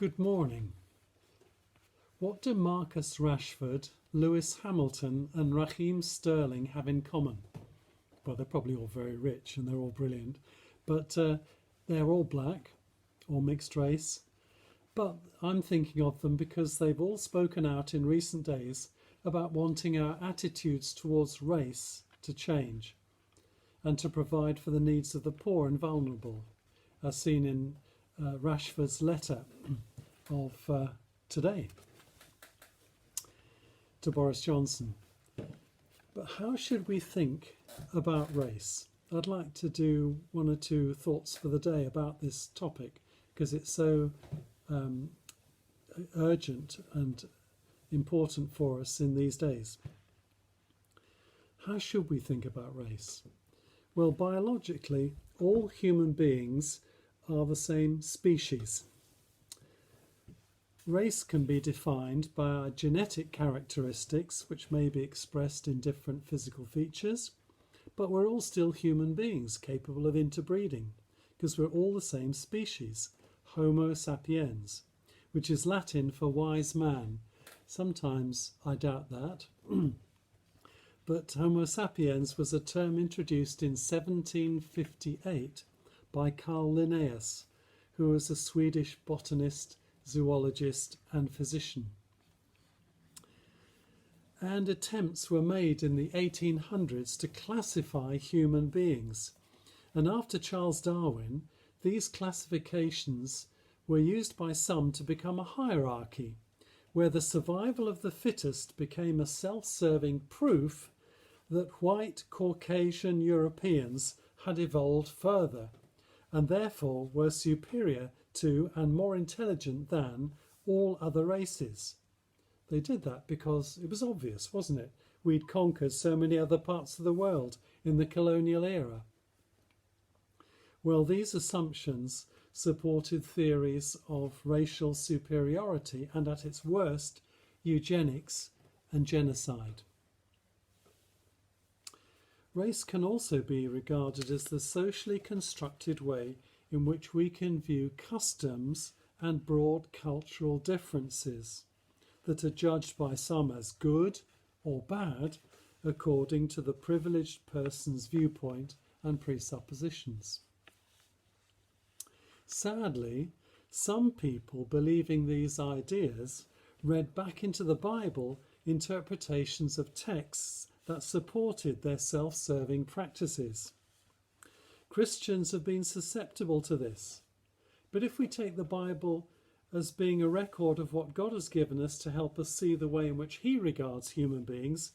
Good morning. What do Marcus Rashford, Lewis Hamilton and Raheem Sterling have in common? Well, they're probably all very rich and they're all brilliant, but they're all black or mixed race. But I'm thinking of them because they've all spoken out in recent days about wanting our attitudes towards race to change and to provide for the needs of the poor and vulnerable, as seen in Rashford's letter of today to Boris Johnson. But how should we think about race? I'd like to do one or two thoughts for the day about this topic because it's so urgent and important for us in these days. How should we think about race? Well, biologically, all human beings are the same species. Race can be defined by our genetic characteristics, which may be expressed in different physical features, but we're all still human beings capable of interbreeding because we're all the same species, Homo sapiens, which is Latin for wise man. Sometimes I doubt that, but Homo sapiens was a term introduced in 1758 by Carl Linnaeus, who was a Swedish botanist, zoologist and physician. And attempts were made in the 1800s to classify human beings. And after Charles Darwin, these classifications were used by some to become a hierarchy, where the survival of the fittest became a self-serving proof that white Caucasian Europeans had evolved further and therefore were superior to and more intelligent than all other races. They did that because it was obvious, wasn't it? We'd conquered so many other parts of the world in the colonial era. Well, these assumptions supported theories of racial superiority and, at its worst, eugenics and genocide. Race can also be regarded as the socially constructed way in which we can view customs and broad cultural differences that are judged by some as good or bad according to the privileged person's viewpoint and presuppositions. Sadly, some people believing these ideas read back into the Bible interpretations of texts that supported their self-serving practices. Christians have been susceptible to this, but if we take the Bible as being a record of what God has given us to help us see the way in which He regards human beings,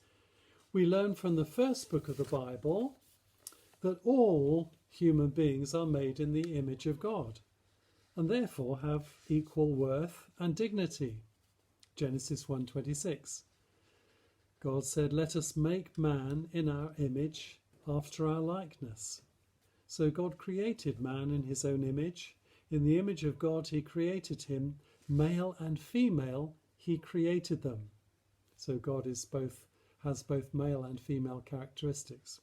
we learn from the first book of the Bible that all human beings are made in the image of God and therefore have equal worth and dignity. Genesis 1:26. God said, "Let us make man in our image after our likeness." So God created man in his own image. In the image of God he created him, male and female he created them. So God has both male and female characteristics.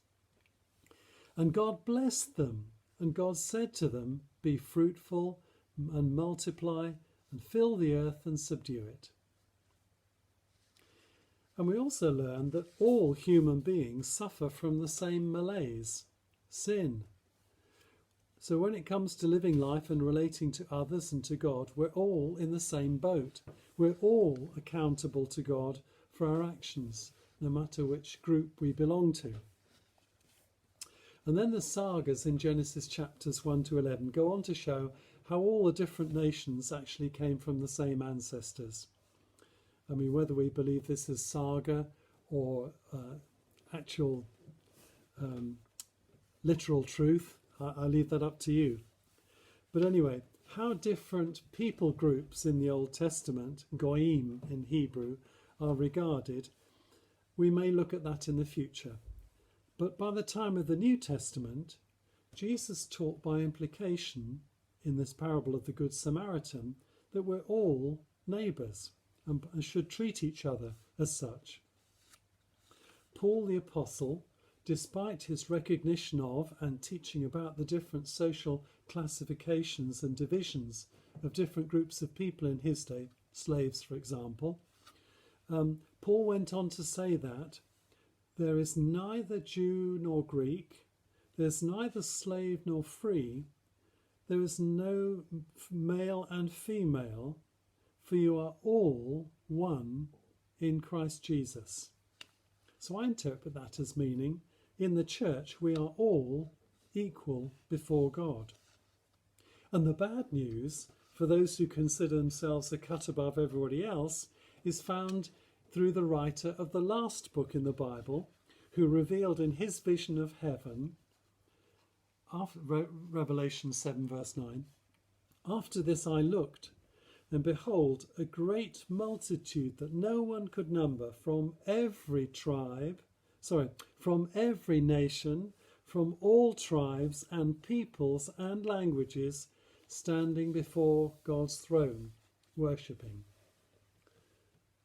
And God blessed them, and God said to them, "Be fruitful and multiply and fill the earth and subdue it." And we also learn that all human beings suffer from the same malaise, sin. So when it comes to living life and relating to others and to God, we're all in the same boat. We're all accountable to God for our actions, no matter which group we belong to. And then the sagas in Genesis chapters 1 to 11 go on to show how all the different nations actually came from the same ancestors. I mean, whether we believe this is saga or actual literal truth, I leave that up to you. But anyway, how different people groups in the Old Testament, goyim in Hebrew, are regarded, we may look at that in the future. But by the time of the New Testament, Jesus taught by implication in this parable of the Good Samaritan that we're all neighbours and should treat each other as such. Paul the Apostle, despite his recognition of and teaching about the different social classifications and divisions of different groups of people in his day, slaves, for example, Paul went on to say that there is neither Jew nor Greek, there's neither slave nor free, there is no male and female, for you are all one in Christ Jesus. So I interpret that as meaning, in the church we are all equal before God. And the bad news, for those who consider themselves a cut above everybody else, is found through the writer of the last book in the Bible, who revealed in his vision of heaven, after Revelation 7 verse 9, after this I looked, and behold, a great multitude that no one could number, from every nation, from all tribes and peoples and languages, standing before God's throne, worshipping.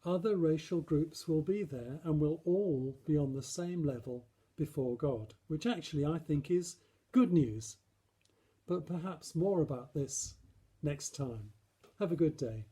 Other racial groups will be there and will all be on the same level before God, which actually I think is good news. But perhaps more about this next time. Have a good day.